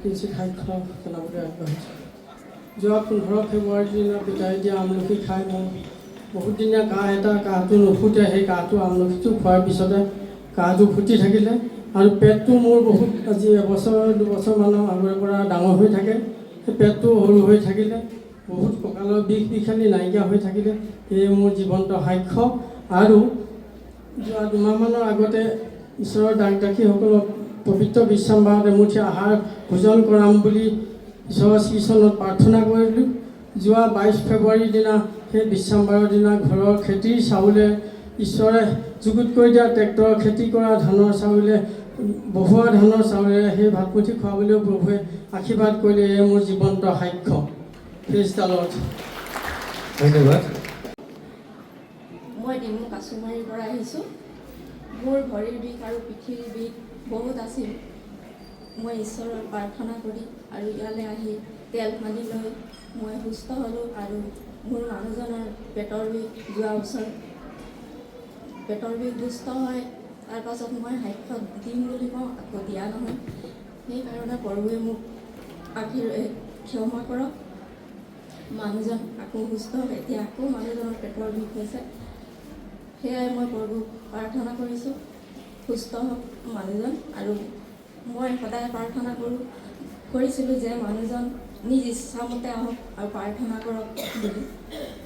কিঞ্চিত সাক্ষ্য জনাবলৈ আগবাঢ়িছোঁ। যোৱা 15 ফেব্ৰুৱাৰীৰ দিনা পিতাই দিয়া আমলখি খাই মোৰ বহুত দিনীয়া কাহটো নুফুটে। সেই কাহটো আমলখিটো খোৱাৰ পিছতে কাহটো ফুটি থাকিলে আৰু পেটটো মোৰ বহুত আজি এবছৰ 2বছৰমানৰ আগৰে পৰা ডাঙৰ হৈ থাকে। সেই পেটটো সৰু হৈ থাকিলে, বহুত কঁকালৰ বিষালী নাইকিয়া হৈ থাকিলে। সেয়ে মোৰ জীৱন্ত সাক্ষ্য। আৰু যোৱা 2 মাহমানৰ আগতে ঈশ্বৰৰ দাসদাসীসকলক পবিত্ৰ বিশ্ৰামবাৰত এমুঠি আহাৰ ভোজন কৰাম বুলি ঈশ্বৰৰ শ্ৰীচৰণত প্ৰাৰ্থনা কৰিলোঁ। যোৱা 22 ফেব্ৰুৱাৰীৰ দিনা সেই বিশ্ৰামবাৰৰ দিনা ঘৰৰ খেতিৰ চাউলে, ঈশ্বৰে যুগুত কৰি দিয়া ট্ৰেক্টৰৰ খেতি কৰা ধানৰ চাউলে, বহোৱা ধানৰ চাউলেৰে সেই ভাতমুঠি খুৱাবলৈও প্ৰভুৱে আশীৰ্বাদ কৰিলে। এয়ে মোৰ জীৱন্ত সাক্ষ্য। Praise the lord. ধন্যবাদ। মই ডিমু কাছুমাৰীৰ পৰা আহিছোঁ। মোৰ ভৰিৰ বিষ আৰু পিঠিৰ বিষ বহুত আছিল। মই ঈশ্বৰৰ প্ৰাৰ্থনা কৰি আৰু ইয়ালৈ আহি তেল সানি লৈ মই সুস্থ হ'লোঁ। আৰু মোৰ মানুহজনৰ পেটৰ বিষ যোৱা বছৰ পেটৰ বিষ সুস্থ হয়। তাৰপাছত মই সাক্ষ্য দিম বুলি কওঁ, আকৌ দিয়া নহয়। সেইকাৰণে প্ৰভুৱে মোক ক্ষমা কৰক। মানুহজন আকৌ সুস্থ, এতিয়া আকৌ মানুহজনৰ পেটৰ বিষ হৈছে। সেয়াই মই প্ৰভুক প্ৰাৰ্থনা কৰিছোঁ, সুস্থ হওক মানুহজন। আৰু মই সদায় প্ৰাৰ্থনা কৰিছিলোঁ যে মানুহজন নিজ ইচ্ছামতে আহক আৰু প্ৰাৰ্থনা কৰক বুলি।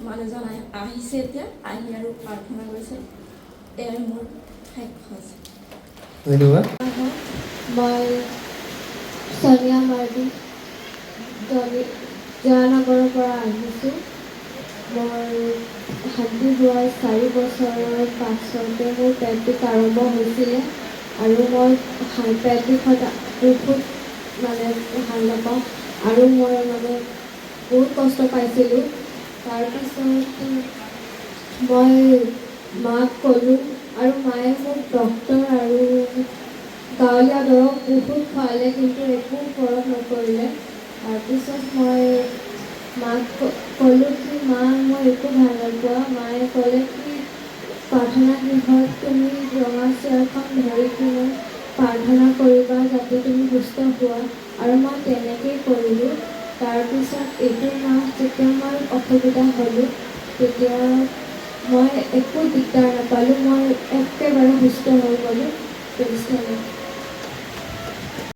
মানুহজন আহিছে, এতিয়া আহি আৰু প্ৰাৰ্থনা কৰিছে। এয়াই মোৰ সাক্ষ্য আছে। ধন্যবাদ। মই সোনিয়া মাৰ্ডি জয়ানগৰৰ পৰা আহিছোঁ। মোৰ হাতী হোৱাৰ 4 বছৰৰ পাছতে মোৰ পেট বিষ আৰম্ভ হৈছিলে আৰু মই পেট বিষত ঔষধ ভাল নাপাওঁ আৰু মই বহুত কষ্ট পাইছিলোঁ। তাৰপিছত মই মাক ক'লোঁ আৰু মায়ে মোক ডক্তৰ আৰু গাঁৱলীয়া দৰৱ বহুত খোৱালে, কিন্তু একো ফৰক নকৰিলে। তাৰপিছত মই মাক ক'লোঁ কি মা, মই একো ভাল নোপোৱা। মায়ে ক'লে কি প্ৰাৰ্থনা গৃহত তুমি ৰঙা চেয়াৰখন ধৰি কিনে প্ৰাৰ্থনা কৰিবা যাতে তুমি সুস্থ হোৱা। আৰু মই তেনেকেই কৰিলোঁ। তাৰপিছত এইটো মাহ যেতিয়া মই অসুবিধা হ'লোঁ, তেতিয়া মই একো দিগদাৰ নাপালোঁ। মই একেবাৰে সুস্থ হৈ গ'লোঁ।